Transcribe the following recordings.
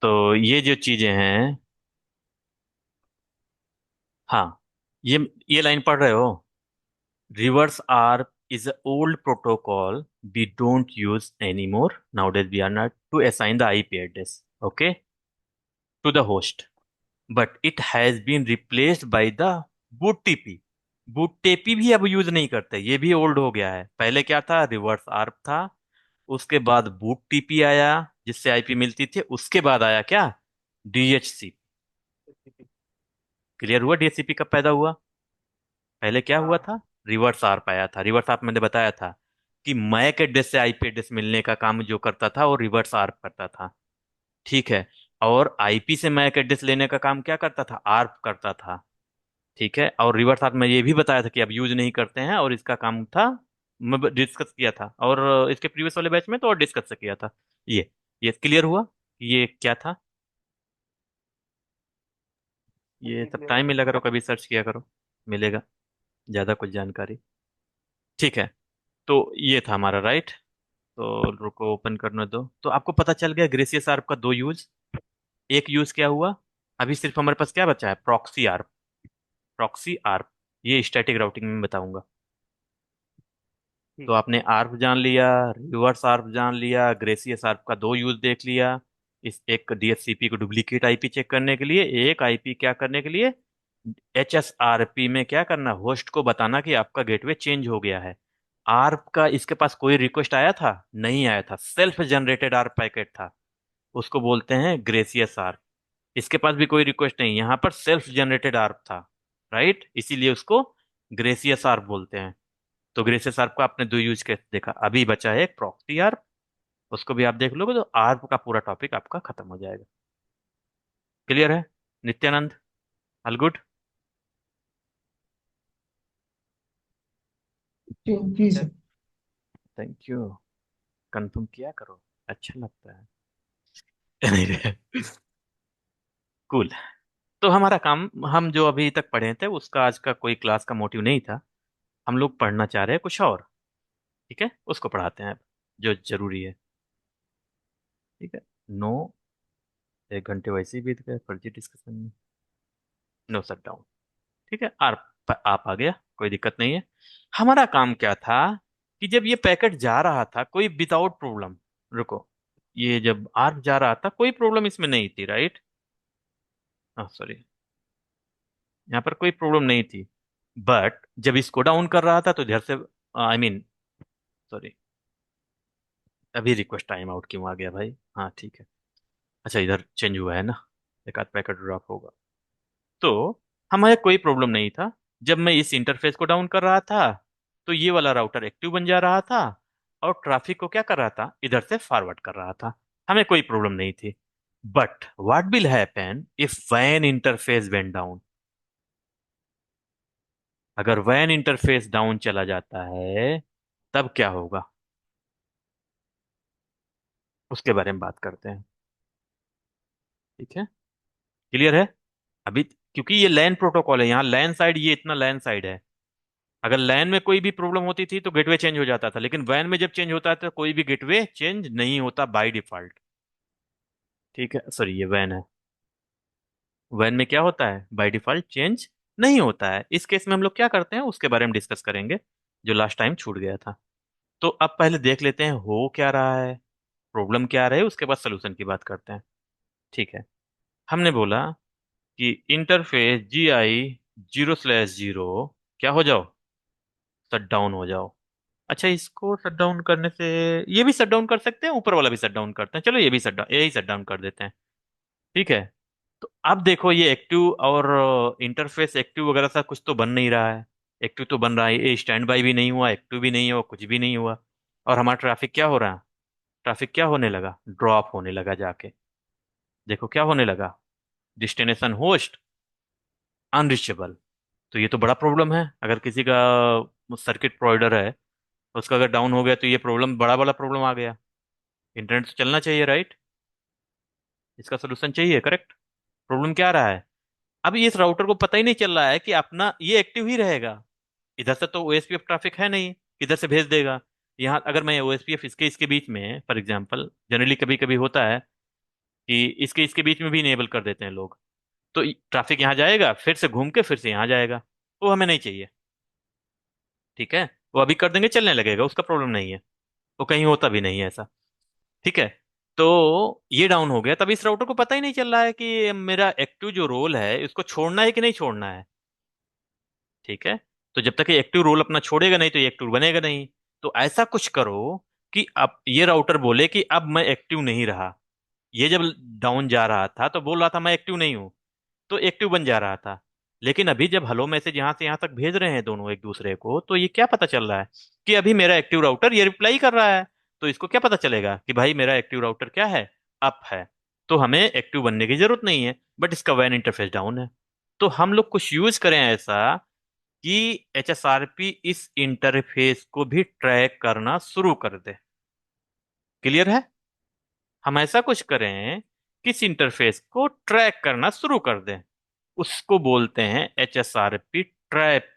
तो ये जो चीजें हैं। हाँ, ये ये लाइन पढ़ रहे हो? Reverse ARP is an old protocol we don't use anymore. Nowadays, we are not to assign the IP address, okay, to the host. But it has been replaced by the BootTP. BootTP भी अब use नहीं करते, ये भी old हो गया है। पहले क्या था? रिवर्स आर्प था। उसके बाद BootTP आया, जिससे आईपी मिलती थी। उसके बाद आया क्या? DHCP। क्लियर हुआ? DHCP कब पैदा हुआ? पहले क्या हुआ हाँ। था? रिवर्स आर्प आया था। रिवर्स आर्प मैंने बताया था कि मैक एड्रेस से आईपी एड्रेस मिलने का काम जो करता था वो रिवर्स आर्प करता था। ठीक है। और आईपी से मैक एड्रेस लेने का काम क्या करता था? आर्प करता था। ठीक है। और रिवर्स आर्प में ये भी बताया था कि अब यूज नहीं करते हैं, और इसका काम था, मैं डिस्कस किया था। और इसके प्रीवियस वाले बैच में तो और डिस्कस किया था। ये क्लियर हुआ कि ये क्या था? ये ये सब क्लियर हो टाइम गया। मिला करो, कभी सर्च किया करो, मिलेगा ज्यादा कुछ जानकारी। ठीक है। तो ये था हमारा, राइट। तो रुको, ओपन करने दो। तो आपको पता चल गया ग्रेसियस आर्प का दो यूज। एक यूज क्या हुआ? अभी सिर्फ हमारे पास क्या बचा है? Proxy ARP. प्रॉक्सी आर्प, ये स्टैटिक राउटिंग में बताऊंगा। तो ठीक है। आपने आर्प जान लिया, रिवर्स आर्प जान लिया, ग्रेसियस आर्प का दो यूज देख लिया। इस एक डीएचसीपी को डुप्लीकेट आईपी चेक करने के लिए, एक आईपी क्या करने के लिए? एचएसआरपी में क्या करना? होस्ट को बताना कि आपका गेटवे चेंज हो गया है। आर्प का इसके पास कोई रिक्वेस्ट आया था? नहीं आया था, सेल्फ जनरेटेड आर्प पैकेट था। उसको बोलते हैं ग्रेसियस आर्प। इसके पास भी कोई रिक्वेस्ट नहीं, यहाँ पर सेल्फ जनरेटेड आर्प था। राइट, इसीलिए उसको ग्रेसियस आर्प बोलते हैं। तो ग्रेसियस आर्प का आपने दो यूज कैसे देखा। अभी बचा है एक प्रॉक्सी आर्प। उसको भी आप देख लोगे तो आर्प का पूरा टॉपिक आपका खत्म हो जाएगा। क्लियर है? Nityanand, all good? जी जी सर। Thank you. कंफर्म किया करो, अच्छा लगता है। नहीं, कूल। तो हमारा काम, हम जो अभी तक पढ़े थे उसका आज का कोई क्लास का मोटिव नहीं था। हम लोग पढ़ना चाह रहे हैं कुछ और। ठीक है, उसको पढ़ाते हैं अब, जो जरूरी है। ठीक है। नो, एक घंटे वैसे ही बीत गए फर्जी डिस्कशन में। No shut down. ठीक है। आप आ गया, कोई दिक्कत नहीं है। हमारा काम क्या था कि जब ये पैकेट जा रहा था कोई विदाउट प्रॉब्लम, रुको, ये जब आर्क जा रहा था कोई प्रॉब्लम इसमें नहीं थी, राइट? हाँ सॉरी, यहाँ पर कोई प्रॉब्लम नहीं थी। बट जब इसको डाउन कर रहा था तो इधर से, आई मीन, सॉरी, अभी रिक्वेस्ट टाइम आउट क्यों आ गया भाई? हाँ ठीक है। अच्छा, इधर चेंज हुआ है ना, एक आध पैकेट ड्रॉप होगा। तो हमारे कोई प्रॉब्लम नहीं था। जब मैं इस इंटरफेस को डाउन कर रहा था तो ये वाला राउटर एक्टिव बन जा रहा था, और ट्रैफिक को क्या कर रहा था? इधर से फॉरवर्ड कर रहा था। हमें कोई प्रॉब्लम नहीं थी। But what will happen if वैन इंटरफेस वेंट डाउन? अगर वैन इंटरफेस डाउन चला जाता है तब क्या होगा? उसके बारे में बात करते हैं। ठीक है। क्लियर है? अभी क्योंकि ये लैन प्रोटोकॉल है, यहाँ लैन साइड, ये इतना लैन साइड है। अगर लैन में कोई भी प्रॉब्लम होती थी तो गेटवे चेंज हो जाता था, लेकिन वैन में जब चेंज होता है तो कोई भी गेटवे चेंज नहीं होता बाय डिफॉल्ट। ठीक है, सॉरी, ये वैन है। वैन में क्या होता है? बाय डिफॉल्ट चेंज नहीं होता है। इस केस में हम लोग क्या करते हैं उसके बारे में डिस्कस करेंगे, जो लास्ट टाइम छूट गया था। तो अब पहले देख लेते हैं हो क्या रहा है, प्रॉब्लम क्या रहा है, उसके बाद सोल्यूशन की बात करते हैं। ठीक है। हमने बोला कि इंटरफेस GI 0/0 क्या हो जाओ? शट डाउन हो जाओ। अच्छा, इसको शट डाउन करने से, ये भी शट डाउन कर सकते हैं, ऊपर वाला भी शट डाउन करते हैं। चलो ये भी शट डाउन, यही शट डाउन कर देते हैं। ठीक है। तो अब देखो ये एक्टिव और इंटरफेस एक्टिव वगैरह सा कुछ तो बन नहीं रहा है। एक्टिव तो बन रहा है, ये स्टैंड बाई भी नहीं हुआ, एक्टिव भी नहीं हुआ, कुछ भी नहीं हुआ। और हमारा ट्रैफिक क्या हो रहा है? ट्रैफिक क्या होने लगा? ड्रॉप होने लगा जाके। देखो क्या होने लगा, डेस्टिनेशन होस्ट अनरीचेबल। तो ये तो बड़ा प्रॉब्लम है। अगर किसी का सर्किट प्रोवाइडर है, उसका अगर डाउन हो गया तो ये प्रॉब्लम, बड़ा बड़ा प्रॉब्लम आ गया। इंटरनेट तो चलना चाहिए, राइट? इसका सोल्यूशन चाहिए, करेक्ट? प्रॉब्लम क्या आ रहा है? अब इस राउटर को पता ही नहीं चल रहा है कि अपना ये एक्टिव ही रहेगा। इधर से तो ओएसपीएफ ट्रैफिक है नहीं, किधर से भेज देगा? यहाँ अगर मैं ओएसपीएफ इसके इसके बीच में, फॉर एग्जांपल, जनरली कभी कभी होता है कि इसके इसके बीच में भी इनेबल कर देते हैं लोग। तो ट्रैफिक यहाँ जाएगा, फिर से घूम के फिर से यहाँ जाएगा। वो हमें नहीं चाहिए। ठीक है। वो अभी कर देंगे, चलने लगेगा, उसका प्रॉब्लम नहीं है। वो कहीं होता भी नहीं है ऐसा। ठीक है। तो ये डाउन हो गया, तब इस राउटर को पता ही नहीं चल रहा है कि मेरा एक्टिव जो रोल है इसको छोड़ना है कि नहीं छोड़ना है। ठीक है। तो जब तक ये एक्टिव रोल अपना छोड़ेगा नहीं तो ये एक्टिव बनेगा नहीं। तो ऐसा कुछ करो कि अब ये राउटर बोले कि अब मैं एक्टिव नहीं रहा। ये जब डाउन जा रहा था तो बोल रहा था मैं एक्टिव नहीं हूं, तो एक्टिव बन जा रहा था। लेकिन अभी जब हेलो मैसेज यहां से यहां तक भेज रहे हैं दोनों एक दूसरे को, तो ये क्या पता चल रहा है कि अभी मेरा एक्टिव राउटर ये रिप्लाई कर रहा है। तो इसको क्या पता चलेगा कि भाई मेरा एक्टिव राउटर क्या है, अप है। तो हमें एक्टिव बनने की जरूरत नहीं है, बट इसका वैन इंटरफेस डाउन है। तो हम लोग कुछ यूज करें ऐसा कि HSRP इस इंटरफेस को भी ट्रैक करना शुरू कर दे। क्लियर है? हम ऐसा कुछ करें कि इस इंटरफेस को ट्रैक करना शुरू कर दें। उसको बोलते हैं HSRP ट्रैप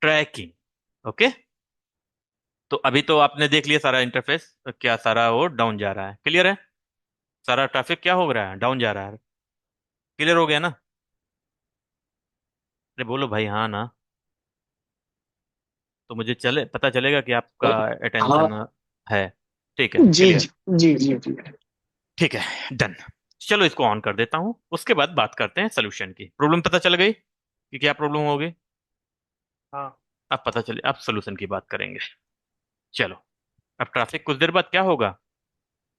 ट्रैकिंग। ओके। तो अभी तो आपने देख लिया सारा इंटरफेस, तो क्या सारा वो डाउन जा रहा है, क्लियर है? सारा ट्रैफिक क्या हो रहा है, डाउन जा रहा है। क्लियर हो गया ना? अरे बोलो भाई हाँ ना। तो मुझे चले पता चलेगा कि आपका हाँ। अटेंशन है। ठीक है, जी क्लियर। जी जी जी जी। ठीक है, डन। चलो इसको ऑन कर देता हूँ, उसके बाद बात करते हैं सोल्यूशन की। प्रॉब्लम पता चल गई कि क्या प्रॉब्लम होगी? हाँ। अब पता चले, अब सोल्यूशन की बात करेंगे। चलो। अब ट्रैफिक कुछ देर बाद क्या होगा,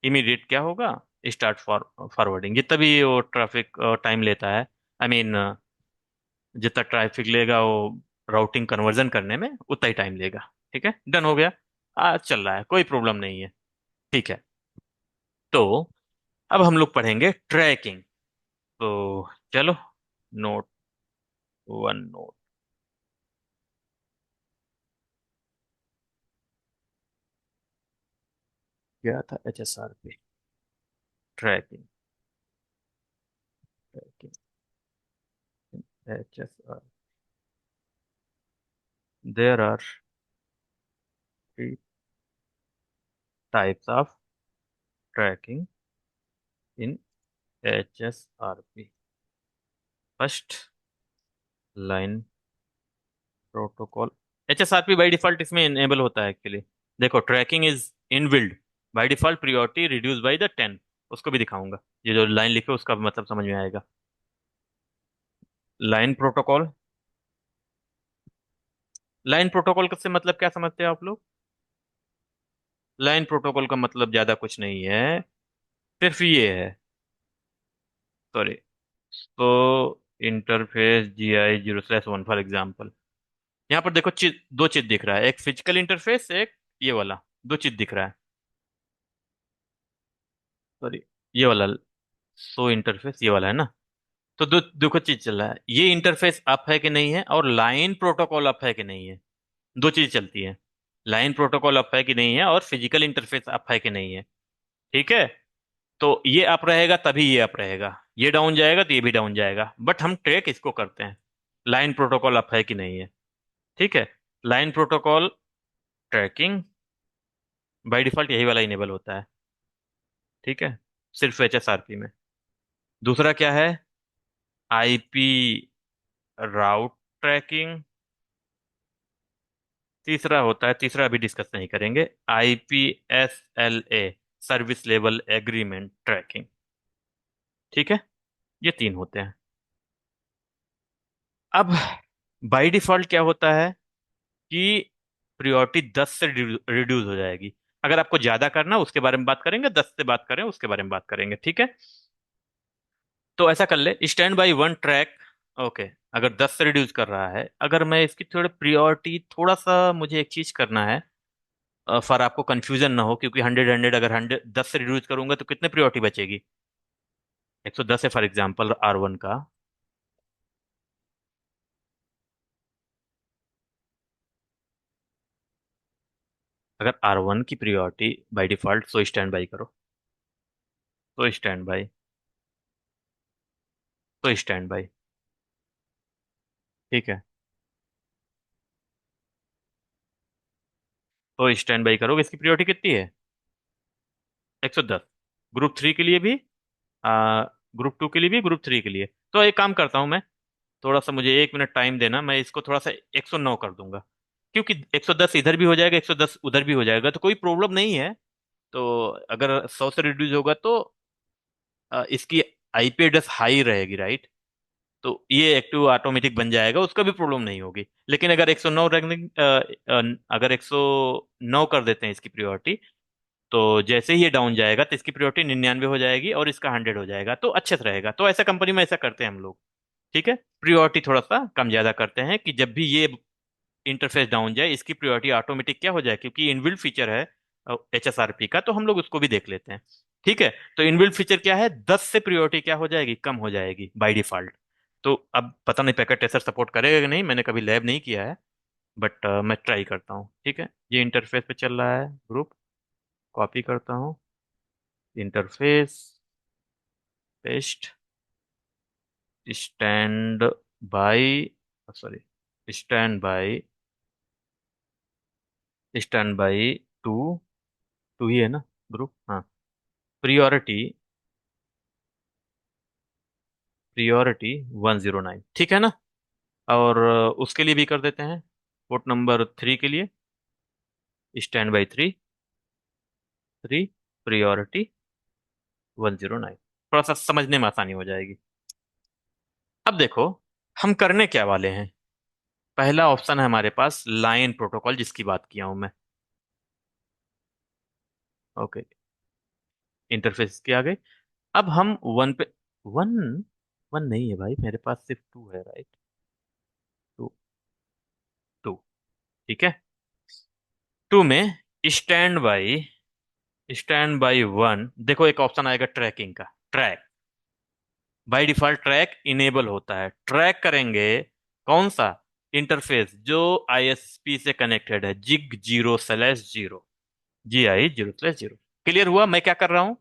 इमीडिएट क्या होगा, स्टार्ट फॉरवर्डिंग। जितना भी वो ट्रैफिक टाइम लेता है, आई मीन जितना ट्रैफिक लेगा वो राउटिंग कन्वर्जन करने में उतना ही टाइम लेगा। ठीक है, डन हो गया। आज चल रहा है, कोई प्रॉब्लम नहीं है। ठीक है। तो अब हम लोग पढ़ेंगे ट्रैकिंग। तो चलो, नोट वन नोट। क्या था? HSRP tracking. Tracking HSR, there are 3 types of tracking in HSRP. First, line protocol. HSRP by default इसमें इनेबल होता है एक्चुअली। देखो, tracking is in built by default, priority reduce by the 10। उसको भी दिखाऊंगा, ये जो लाइन लिखे उसका मतलब समझ में आएगा। Line protocol. लाइन प्रोटोकॉल से मतलब क्या समझते हो आप लोग? लाइन प्रोटोकॉल का मतलब ज्यादा कुछ नहीं है, सिर्फ ये है। सॉरी। तो इंटरफेस GI 0/1 फॉर एग्जाम्पल। यहाँ पर देखो, दो चीज दिख रहा है, एक फिजिकल इंटरफेस, एक ये वाला। दो चीज दिख रहा है। सॉरी, ये वाला। सो इंटरफेस ये वाला है ना। तो दो चीज चल रहा है, ये इंटरफेस अप है कि नहीं है, और लाइन प्रोटोकॉल अप है कि नहीं है। दो चीज चलती है। लाइन प्रोटोकॉल अप है कि नहीं है, और फिजिकल इंटरफेस अप है कि नहीं है। ठीक है। तो ये अप रहेगा तभी ये अप रहेगा, ये डाउन जाएगा तो ये भी डाउन जाएगा, बट हम ट्रैक इसको करते हैं, लाइन प्रोटोकॉल अप है कि नहीं है। ठीक है। Line protocol tracking by default यही वाला इनेबल होता है। ठीक है, सिर्फ HSRP में। दूसरा क्या है? IP route tracking. तीसरा होता है, तीसरा अभी डिस्कस नहीं करेंगे, IPSLA service level agreement tracking. ठीक है। ये तीन होते हैं। अब बाय डिफॉल्ट क्या होता है कि प्रियोरिटी 10 से रिड्यूस हो जाएगी। अगर आपको ज्यादा करना उसके बारे में बात करेंगे, 10 से बात करें उसके बारे में बात करेंगे। ठीक है। तो ऐसा कर ले, stand by one track. Okay. अगर 10 से रिड्यूस कर रहा है, अगर मैं इसकी थोड़ी प्रियोरिटी, थोड़ा सा मुझे एक चीज करना है, फॉर आपको कंफ्यूजन ना हो, क्योंकि 100 अगर 10 से रिड्यूस करूंगा तो कितने प्रियोरिटी बचेगी? 110 है फॉर एग्जाम्पल R1 का। अगर R1 की priority by default, so stand by करो। तो स्टैंड बाई। तो स्टैंड बाई। ठीक है। तो स्टैंड बाई करोगे, इसकी प्रियोरिटी कितनी है? 110। ग्रुप 3 के लिए भी, ग्रुप 2 के लिए भी, ग्रुप 3 के लिए। तो एक काम करता हूँ मैं, थोड़ा सा मुझे 1 मिनट टाइम देना, मैं इसको थोड़ा सा 109 कर दूंगा। क्योंकि 110 इधर भी हो जाएगा, 110 उधर भी हो जाएगा, तो कोई प्रॉब्लम नहीं है। तो अगर 100 से रिड्यूस होगा तो इसकी आईपी एड्रेस हाई रहेगी, राइट? तो ये एक्टिव ऑटोमेटिक बन जाएगा, उसका भी प्रॉब्लम नहीं होगी। लेकिन अगर 109 रैंकिंग, अगर 109 कर देते हैं इसकी प्रियोरिटी, तो जैसे ही ये डाउन जाएगा तो इसकी प्रियोरिटी 99 हो जाएगी और इसका 100 हो जाएगा, तो अच्छे से रहेगा। तो ऐसा कंपनी में ऐसा करते हैं हम लोग। ठीक है, प्रियोरिटी थोड़ा सा कम ज्यादा करते हैं कि जब भी ये इंटरफेस डाउन जाए इसकी प्रियोरिटी ऑटोमेटिक क्या हो जाए, क्योंकि इनबिल्ट फीचर है एचएसआरपी का, तो हम लोग उसको भी देख लेते हैं। ठीक है, तो इनबिल्ट फीचर क्या है, 10 से प्रियोरिटी क्या हो जाएगी, कम हो जाएगी बाय डिफॉल्ट। तो अब पता नहीं पैकेट टेस्टर सपोर्ट करेगा कि नहीं, मैंने कभी लैब नहीं किया है, बट मैं ट्राई करता हूँ। ठीक है, ये इंटरफेस पे चल रहा है ग्रुप, कॉपी करता हूँ, interface, paste, stand by, sorry, stand by, stand by two, two ही है ना ग्रुप, हाँ। प्रियोरिटी, प्रियोरिटी 109, ठीक है ना? और उसके लिए भी कर देते हैं, पोर्ट नंबर 3 के लिए, स्टैंड बाई 3, 3, प्रियोरिटी 109। थोड़ा सा समझने में आसानी हो जाएगी। अब देखो, हम करने क्या वाले हैं। पहला ऑप्शन है हमारे पास लाइन प्रोटोकॉल, जिसकी बात किया हूं मैं। ओके, इंटरफेस के आगे अब हम वन पे, वन, वन नहीं है भाई, मेरे पास सिर्फ टू है, राइट? टू, टू, ठीक है। टू में stand by, stand by one, देखो एक ऑप्शन आएगा ट्रैकिंग का, track. By default track enable होता है, ट्रैक करेंगे कौन सा, इंटरफेस जो आईएसपी से कनेक्टेड है, जिग 0/0, GI 0/0। क्लियर हुआ मैं क्या कर रहा हूं?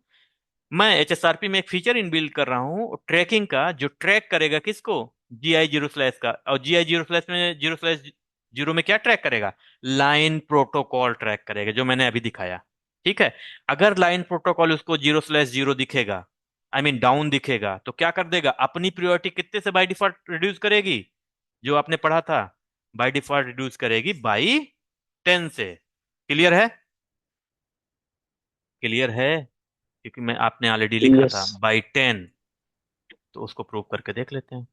मैं एचएसआरपी में एक फीचर इनबिल्ड कर रहा हूँ ट्रैकिंग का, जो ट्रैक करेगा किसको, GI 0/ का। और GI 0/ में 0/0 में क्या ट्रैक करेगा, लाइन प्रोटोकॉल ट्रैक करेगा, जो मैंने अभी दिखाया। ठीक है, अगर लाइन प्रोटोकॉल उसको 0/0 दिखेगा, आई मीन डाउन दिखेगा, तो क्या कर देगा, अपनी प्रियोरिटी कितने से बाय डिफॉल्ट रिड्यूस करेगी, जो आपने पढ़ा था, बाय डिफॉल्ट रिड्यूस करेगी बाई 10 से। क्लियर है? क्लियर है? क्योंकि मैं, आपने ऑलरेडी लिखा यस। था बाई 10। तो उसको प्रूव करके देख लेते हैं,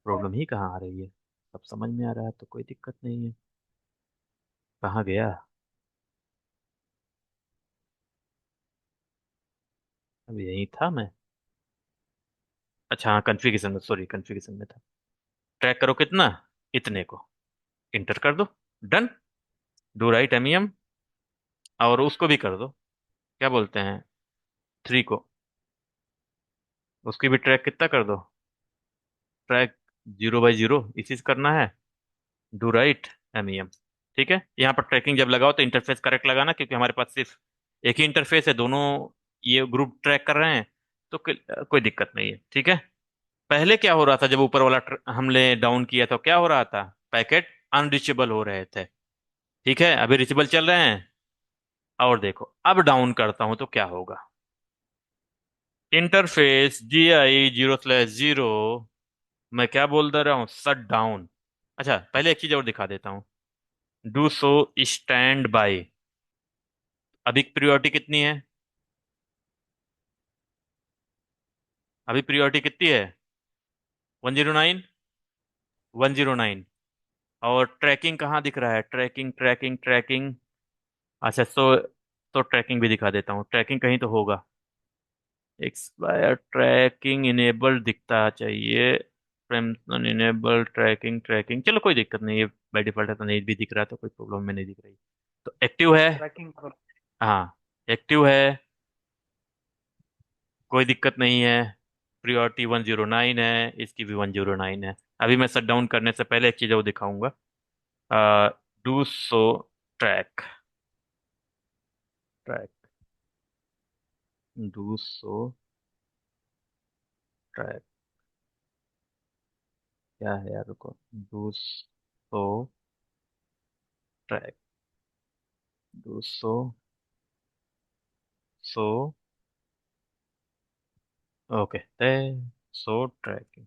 प्रॉब्लम ही कहाँ आ रही है। सब समझ में आ रहा है तो कोई दिक्कत नहीं है। कहाँ गया, अब यही था मैं। अच्छा हाँ, कन्फिगरेशन में, सॉरी, कन्फिगरेशन में था। ट्रैक करो कितना, इतने को, इंटर कर दो, डन। डू राइट एमईएम, और उसको भी कर दो, क्या बोलते हैं, 3 को, उसकी भी ट्रैक कितना कर दो, ट्रैक 0/0 इसी से करना है। डू राइट एमईएम, ठीक है। यहाँ पर ट्रैकिंग जब लगाओ तो इंटरफेस करेक्ट लगाना, क्योंकि हमारे पास सिर्फ एक ही इंटरफेस है, दोनों ये ग्रुप ट्रैक कर रहे हैं, तो कोई दिक्कत नहीं है। ठीक है, पहले क्या हो रहा था, जब ऊपर वाला हमने डाउन किया तो क्या हो रहा था, पैकेट अनरीचेबल हो रहे थे। ठीक है, अभी रिचेबल चल रहे हैं। और देखो, अब डाउन करता हूं तो क्या होगा, इंटरफेस GI 0/0, मैं क्या बोल दे रहा हूँ, शट डाउन। अच्छा, पहले एक चीज और दिखा देता हूँ, डू सो स्टैंड बाय। अभी प्रियोरिटी कितनी है, अभी प्रियोरिटी कितनी है, 109, 109। और ट्रैकिंग कहाँ दिख रहा है, ट्रैकिंग, ट्रैकिंग, ट्रैकिंग। अच्छा, तो ट्रैकिंग भी दिखा देता हूँ, ट्रैकिंग कहीं तो होगा, एक्सपायर ट्रैकिंग इनेबल दिखता चाहिए, फ्रेमसन इनेबल ट्रैकिंग, ट्रैकिंग, चलो कोई दिक्कत नहीं है, बाय डिफॉल्ट है तो नहीं भी दिख रहा, तो कोई प्रॉब्लम में नहीं दिख रही। तो एक्टिव है, ट्रैकिंग करो। हाँ, एक्टिव है, कोई दिक्कत नहीं है। प्रियोरिटी 109 है, इसकी भी 109 है। अभी मैं शट डाउन करने से पहले एक चीज और दिखाऊंगा, do show track, track, do show track, क्या है यार, रुको, do show track, do show so okay, so tracking.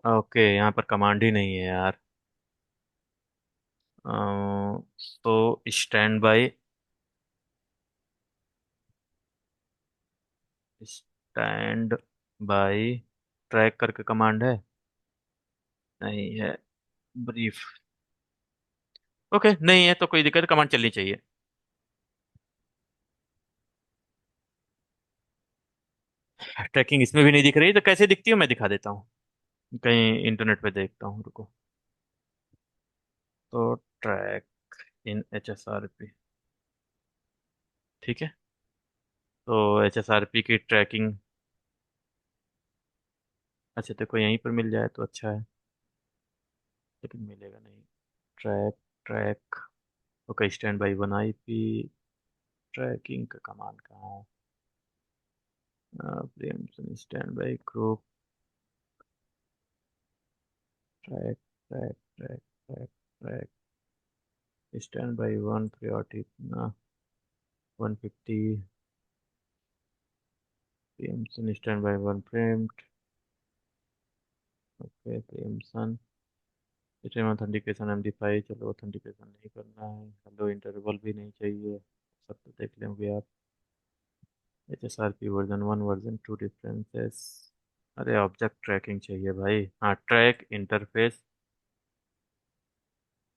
Okay, यहाँ पर कमांड ही नहीं है यार। So standby, standby track करके कमांड है? नहीं है। ब्रीफ। ओके, नहीं है तो कोई दिक्कत, कमांड चलनी चाहिए। ट्रैकिंग इसमें भी नहीं दिख रही, तो कैसे दिखती है मैं दिखा देता हूँ। कहीं इंटरनेट पे देखता हूँ, रुको। तो ट्रैक इन HSRP, ठीक है। तो HSRP की ट्रैकिंग, अच्छा देखो यहीं पर मिल जाए तो अच्छा है, लेकिन मिलेगा नहीं। Track, track, okay, standby 1 IP। Tracking का कमांड कहाँ है? Preemption standby group. Track, track, track, track, track, standby one priority इतना, 150। Preemption standby one preempt. Okay, preemption system authentication MD5, चलो authentication नहीं करना है। Hello interval भी नहीं चाहिए, सब तो देख लेंगे आप। HSRP version 1 version 2 differences. अरे ऑब्जेक्ट ट्रैकिंग चाहिए भाई, हाँ, ट्रैक इंटरफेस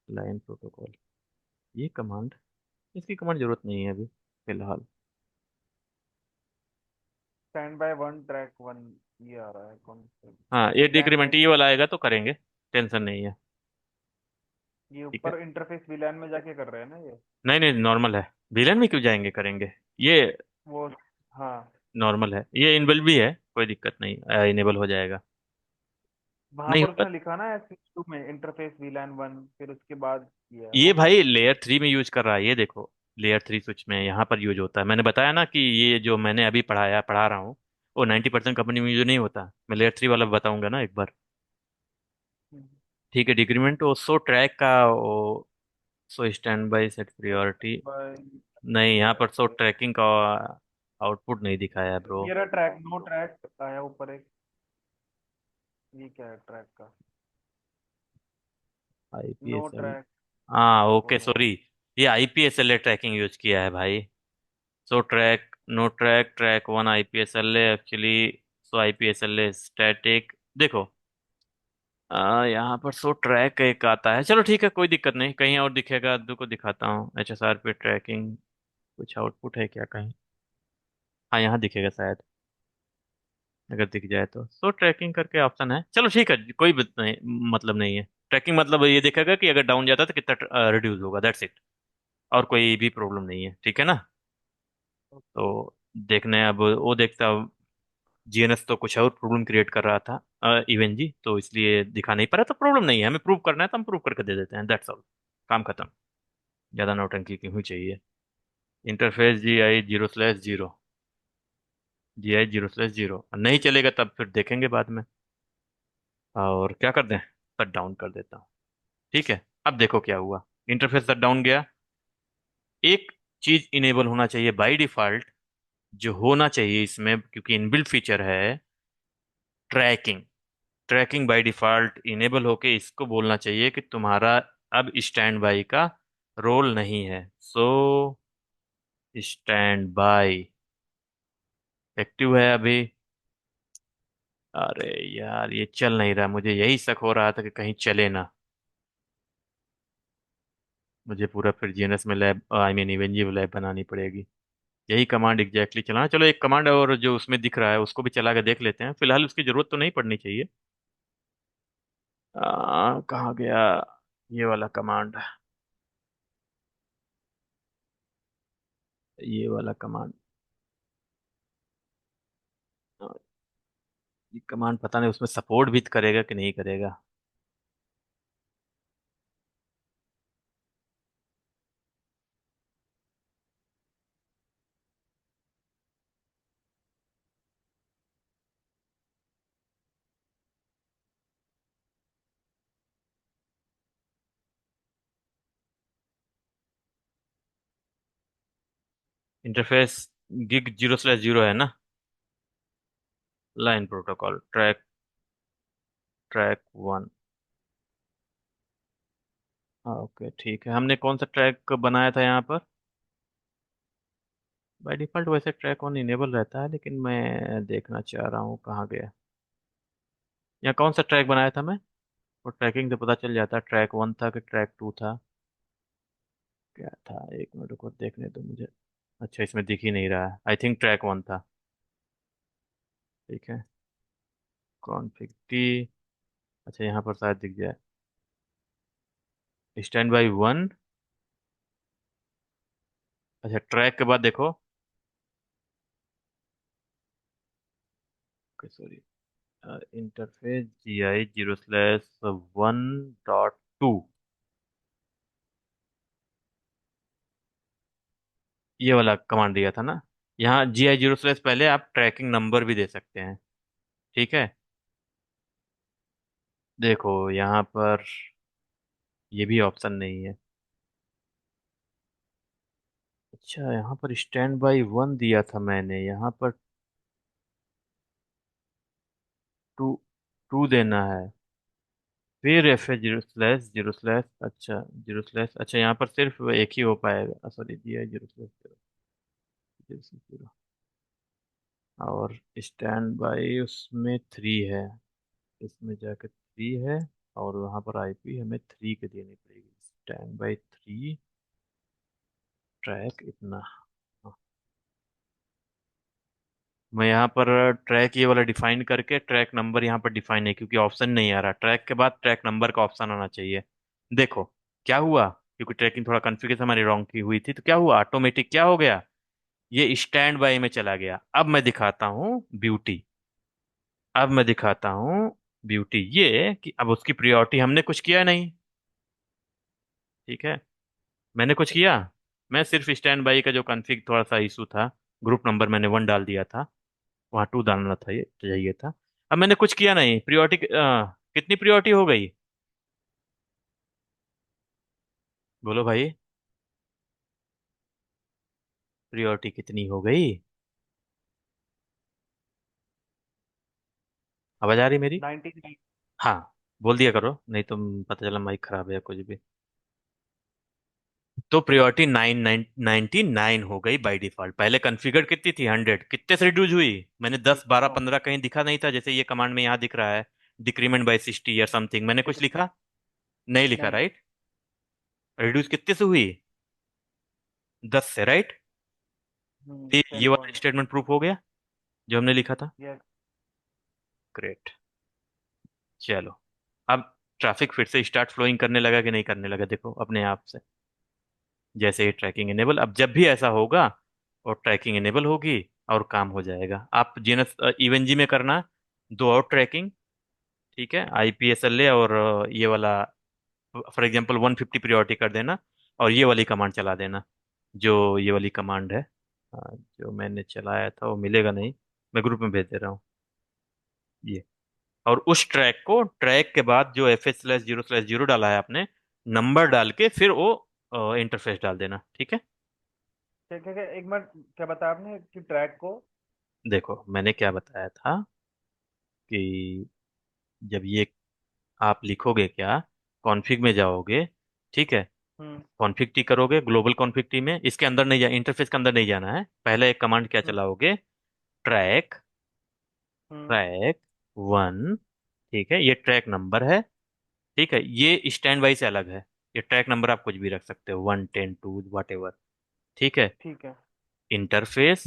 लाइन प्रोटोकॉल, ये कमांड, इसकी कमांड जरूरत नहीं है अभी फिलहाल। Stand by one track one, ये आ रहा है कौन से? हाँ, ये वीलैन डिक्रीमेंट में, ये वाला आएगा तो करेंगे, टेंशन नहीं है। ये ठीक है। ऊपर इंटरफेस वीलैन में जाके कर रहे हैं ना ये? नहीं नहीं, नॉर्मल है। विलन में क्यों जाएंगे, करेंगे ये। वो, हाँ। नॉर्मल है, ये इनबिल्ट भी है, कोई दिक्कत नहीं, इनेबल हो जाएगा। वहां नहीं पर होगा। उसने लिखा ना S2 में इंटरफेस वीलैन वन, फिर उसके बाद ये है ये वो भाई कमांड। लेयर 3 में यूज कर रहा है, ये देखो। लेयर 3 स्विच में यहाँ पर यूज होता है, मैंने बताया ना कि ये जो मैंने अभी पढ़ा रहा हूँ, वो 90% कंपनी में यूज नहीं होता। मैं लेयर 3 वाला बताऊंगा ना एक बार। ठीक है, डिक्रीमेंट वो सो ट्रैक का वो, so stand by set priority. नहीं, यहाँ पर सो ट्रैकिंग का आउटपुट नहीं दिखाया है ब्रो। ये रहा ट्रैक, नो ट्रैक आया ऊपर एक, ये क्या है ट्रैक का? नो IPSL, ट्रैक हाँ ओके, बोल रहा सॉरी। है। ये IPSLA ट्रैकिंग यूज किया है भाई। So track, no track, track 1 IPSLA actually. So IPSLA static, देखो। यहाँ पर सो ट्रैक एक आता है, चलो ठीक है, कोई दिक्कत नहीं, कहीं और दिखेगा तो को दिखाता हूँ। HSRP ट्रैकिंग, कुछ आउटपुट है क्या कहीं? हाँ, यहाँ दिखेगा शायद, अगर दिख जाए तो। सो ट्रैकिंग करके ऑप्शन है, चलो ठीक है, कोई नहीं, मतलब नहीं है। ट्रैकिंग मतलब ये देखेगा कि अगर डाउन जाता है तो कितना रिड्यूस होगा, दैट्स इट। और कोई भी प्रॉब्लम नहीं है, ठीक है ना। ओके। तो देखने अब वो देखता, GNS तो कुछ और प्रॉब्लम क्रिएट कर रहा था, इवन जी, तो इसलिए दिखा नहीं पा रहा, तो प्रॉब्लम नहीं है, हमें प्रूव करना है तो हम प्रूव करके दे देते हैं, दैट्स ऑल। काम खत्म। ज़्यादा नौटंकी क्यों चाहिए। इंटरफेस GI 0/0, GI 0/0 नहीं चलेगा तब फिर देखेंगे बाद में। और क्या कर दें, शट डाउन कर देता हूँ। ठीक है, अब देखो क्या हुआ। इंटरफेस शट डाउन गया। एक चीज इनेबल होना चाहिए बाय डिफॉल्ट, जो होना चाहिए इसमें क्योंकि इनबिल्ट फीचर है, tracking. Tracking by default enable होके इसको बोलना चाहिए कि तुम्हारा अब स्टैंड बाय का रोल नहीं है। सो स्टैंड बाय एक्टिव है अभी। अरे यार, ये चल नहीं रहा, मुझे यही शक हो रहा था कि कहीं चले ना। मुझे पूरा फिर GNS में लैब, आई मीन इवेंजी लैब बनानी पड़ेगी। यही कमांड एग्जैक्टली चलाना। चलो एक कमांड और जो उसमें दिख रहा है उसको भी चला के देख लेते हैं, फिलहाल उसकी जरूरत तो नहीं पड़नी चाहिए। कहाँ गया ये वाला कमांड, ये वाला कमांड। ये कमांड पता नहीं उसमें सपोर्ट भी करेगा कि नहीं करेगा। इंटरफेस गिग 0/0 है ना। Line protocol track, track 1। हाँ ओके ठीक है, हमने कौन सा ट्रैक बनाया था यहाँ पर? बाय डिफॉल्ट वैसे ट्रैक 1 इनेबल रहता है, लेकिन मैं देखना चाह रहा हूँ कहाँ गया। यहाँ कौन सा ट्रैक बनाया था मैं? वो ट्रैकिंग से पता चल जाता है ट्रैक 1 था कि ट्रैक 2 था। क्या था, एक मिनट को देखने दो मुझे। अच्छा इसमें दिख ही नहीं रहा है, आई थिंक ट्रैक 1 था। ठीक है, कॉन्फ़िग टी। अच्छा यहाँ पर शायद दिख जाए, स्टैंड बाई 1। अच्छा ट्रैक के बाद देखो, सॉरी, इंटरफेस GI 0/1.2, ये वाला कमांड दिया था ना। यहाँ GI 0/ पहले आप ट्रैकिंग नंबर भी दे सकते हैं। ठीक है, देखो यहाँ पर ये भी ऑप्शन नहीं है। अच्छा यहाँ पर स्टैंड बाई 1 दिया था मैंने, यहाँ पर 2, 2 देना है। फिर F है 0/0/, अच्छा 0/, अच्छा यहाँ पर सिर्फ एक ही हो पाएगा, सॉरी GI 0/0, 0/0। और स्टैंड बाई उसमें 3 है, इसमें जाकर 3 है। और वहाँ पर IP हमें 3 के देनी पड़ेगी। स्टैंड बाई 3, ट्रैक इतना। हाँ, मैं यहाँ पर ट्रैक ये वाला डिफाइन करके ट्रैक नंबर यहाँ पर डिफाइन है, क्योंकि ऑप्शन नहीं आ रहा, ट्रैक के बाद ट्रैक नंबर का ऑप्शन आना चाहिए। देखो क्या हुआ, क्योंकि ट्रैकिंग थोड़ा कन्फ्यूजन हमारी रॉन्ग की हुई थी, तो क्या हुआ, ऑटोमेटिक क्या हो गया, ये स्टैंड बाई में चला गया। अब मैं दिखाता हूँ ब्यूटी, अब मैं दिखाता हूँ ब्यूटी, ये कि अब उसकी प्रियोरिटी हमने कुछ किया नहीं। ठीक है, मैंने कुछ किया, मैं सिर्फ स्टैंड बाई का जो कॉन्फ़िग थोड़ा सा इशू था, ग्रुप नंबर मैंने 1 डाल दिया था, वहाँ 2 डालना था, ये चाहिए था। अब मैंने कुछ किया नहीं, प्रियोरिटी कितनी प्रियोरिटी हो गई, बोलो भाई, प्रियोरिटी कितनी हो गई? आवाज आ रही मेरी? 99। हाँ, बोल दिया करो, नहीं तो पता चला माइक खराब है या कुछ भी। तो प्रियोरिटी 999 हो गई बाय डिफॉल्ट। पहले कॉन्फ़िगर कितनी थी, 100, कितने से रिड्यूस हुई? मैंने 10 12 100। 15 कहीं दिखा नहीं था, जैसे ये कमांड में यहाँ दिख रहा है, डिक्रीमेंट बाय 60 या समथिंग, मैंने कुछ लिखा नहीं, लिखा नहीं। राइट? रिड्यूस कितने से हुई? 10 से, राइट? ये 10 वाला पॉइंट स्टेटमेंट प्रूफ हो गया जो हमने लिखा था। यस। ग्रेट, चलो। अब ट्रैफिक फिर से स्टार्ट फ्लोइंग करने लगा कि नहीं करने लगा, देखो अपने आप से। जैसे ही ट्रैकिंग इनेबल, अब जब भी ऐसा होगा और ट्रैकिंग इनेबल होगी और काम हो जाएगा। आप जीनस इवन जी में करना, दो और ट्रैकिंग। ठीक है, IPSLA और ये वाला, फॉर एग्जांपल 150 प्रियोरिटी कर देना, और ये वाली कमांड चला देना, जो ये वाली कमांड है। जो मैंने चलाया था वो मिलेगा नहीं, मैं ग्रुप में भेज दे रहा हूँ ये। और उस ट्रैक को, ट्रैक के बाद जो FH/0/0 डाला है आपने, नंबर डाल के फिर वो इंटरफेस डाल देना। ठीक है, ठीक है, एक मिनट, क्या बताया आपने कि ट्रैक को? देखो मैंने क्या बताया था कि जब ये आप लिखोगे क्या, कॉन्फ़िग में जाओगे, ठीक है, हम्म। कॉन्फ़िग टी करोगे, ग्लोबल कॉन्फ़िग टी में, इसके अंदर नहीं जा, इंटरफेस के अंदर नहीं जाना है, पहले एक कमांड क्या हम्म। चलाओगे, ट्रैक, हम्म। ट्रैक 1। ठीक है, ये ट्रैक नंबर है। ठीक है, ये स्टैंड बाई से अलग है, ये ट्रैक नंबर आप कुछ भी रख सकते हो, 1 10 2 वट एवर। ठीक है, ठीक है। इंटरफेस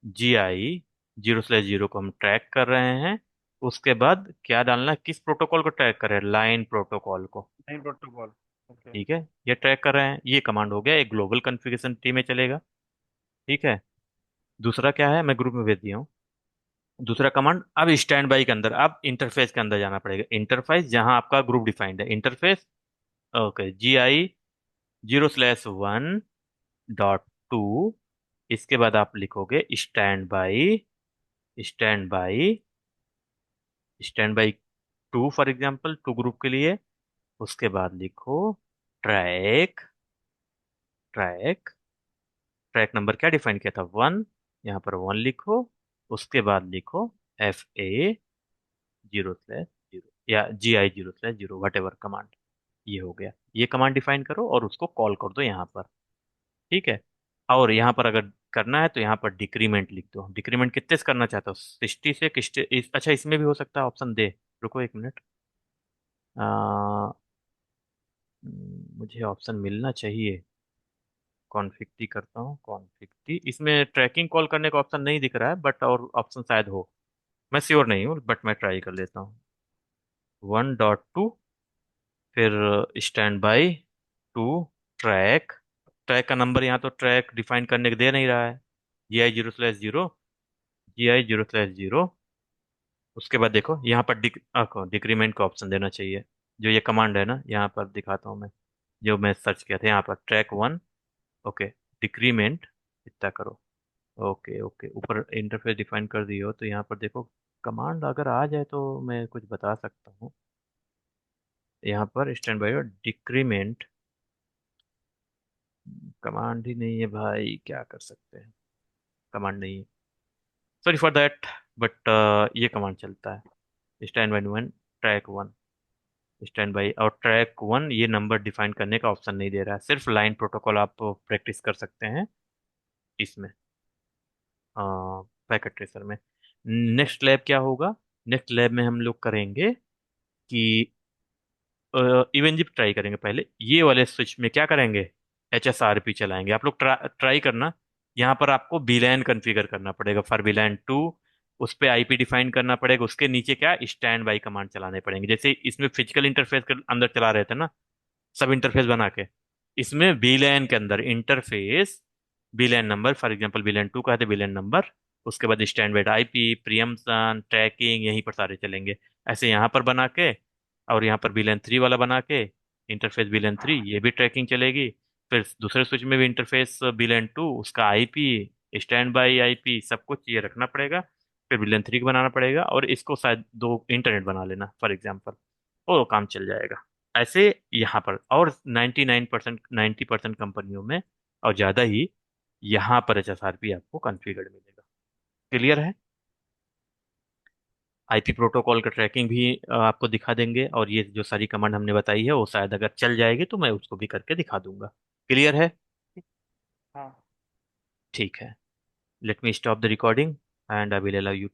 GI 0/0 को हम ट्रैक कर रहे हैं। उसके बाद क्या डालना है, किस प्रोटोकॉल को ट्रैक कर रहे हैं, लाइन प्रोटोकॉल को। नहीं, प्रोटोकॉल। ओके। ठीक है, ये ट्रैक कर रहे हैं, ये कमांड हो गया, एक ग्लोबल कॉन्फ़िगरेशन टी में चलेगा। ठीक है, दूसरा क्या है, मैं ग्रुप में भेज दिया हूँ। दूसरा कमांड, अब स्टैंड बाई के अंदर, अब इंटरफेस के अंदर जाना पड़ेगा, इंटरफेस जहां आपका ग्रुप डिफाइंड है, इंटरफेस। Okay, GI 0/1.2। इसके बाद आप लिखोगे stand by, stand by, stand by 2, for example 2 group के लिए। उसके बाद लिखो ट्रैक, ट्रैक, ट्रैक नंबर क्या डिफाइन किया था, 1। यहाँ पर 1 लिखो, उसके बाद लिखो FA 0/0 या GI 0/0, वट एवर कमांड। ये हो गया, ये कमांड डिफाइन करो और उसको कॉल कर दो यहाँ पर। ठीक है। और यहाँ पर अगर करना है तो यहाँ पर डिक्रीमेंट लिख दो। डिक्रीमेंट कितने से करना चाहते हो, 60 से किस अच्छा इसमें भी हो सकता है ऑप्शन दे। रुको एक मिनट। मुझे ऑप्शन मिलना चाहिए। कॉन्फ़िग करता हूँ, कॉन्फ़िग इसमें ट्रैकिंग कॉल करने का ऑप्शन नहीं दिख रहा है, बट और ऑप्शन शायद हो। मैं श्योर नहीं हूँ, बट मैं ट्राई कर लेता हूँ। 1.2, फिर स्टैंड बाई 2, ट्रैक। ट्रैक का नंबर यहाँ तो ट्रैक डिफाइन करने के दे नहीं रहा है। GI 0/0, GI 0/0। उसके बाद देखो यहाँ पर डिक्रीमेंट का ऑप्शन देना चाहिए। जो ये कमांड है ना, यहाँ पर दिखाता हूँ मैं, जो मैं सर्च किया था यहाँ पर, ट्रैक 1। ओके, डिक्रीमेंट इतना करो। ओके ओके, ऊपर इंटरफेस डिफाइन कर दिए हो तो यहाँ पर देखो, कमांड अगर आ जाए तो मैं कुछ बता सकता हूँ। यहाँ पर स्टैंड बाय डिक्रीमेंट, कमांड ही नहीं है भाई, क्या कर सकते हैं। कमांड नहीं है, सॉरी फॉर दैट। बट ये कमांड चलता है, stand by 1, track 1। Stand by और ट्रैक 1 ये नंबर डिफाइन करने का ऑप्शन नहीं दे रहा है, सिर्फ लाइन प्रोटोकॉल आप प्रैक्टिस कर सकते हैं इसमें, पैकेट ट्रेसर में। नेक्स्ट लैब क्या होगा, नेक्स्ट लैब में हम लोग करेंगे कि इवन जिप ट्राई करेंगे पहले। ये वाले स्विच में क्या करेंगे, HSRP चलाएंगे। आप लोग ट्राई करना। यहाँ पर आपको VLAN कॉन्फ़िगर करना पड़ेगा फॉर VLAN 2। उस पे IP डिफाइन करना पड़ेगा, उसके नीचे क्या, स्टैंड बाई कमांड चलाने पड़ेंगे। जैसे इसमें फिजिकल इंटरफेस के अंदर चला रहे थे ना, सब इंटरफेस बना के, इसमें VLAN के अंदर interface, VLAN number, for example VLAN 2 का है तो VLAN नंबर, उसके बाद standby IP, preemption, tracking, यहीं पर सारे चलेंगे। ऐसे यहाँ पर बना के, और यहाँ पर VLAN 3 वाला बना के, इंटरफेस VLAN 3, ये भी ट्रैकिंग चलेगी। फिर दूसरे स्विच में भी इंटरफेस VLAN 2, उसका IP, स्टैंड बाई IP, सब कुछ ये रखना पड़ेगा। फिर VLAN 3 को बनाना पड़ेगा, और इसको शायद दो इंटरनेट बना लेना फॉर एग्जाम्पल, वो काम चल जाएगा। ऐसे यहाँ पर, और 99%, 90% कंपनियों में और ज़्यादा ही, यहाँ पर HSRP आपको कॉन्फ़िगर्ड मिलेगा। क्लियर है। IP प्रोटोकॉल का ट्रैकिंग भी आपको दिखा देंगे, और ये जो सारी कमांड हमने बताई है वो शायद अगर चल जाएगी तो मैं उसको भी करके दिखा दूंगा। क्लियर है। हाँ। ठीक है। Let me stop the recording and I will allow you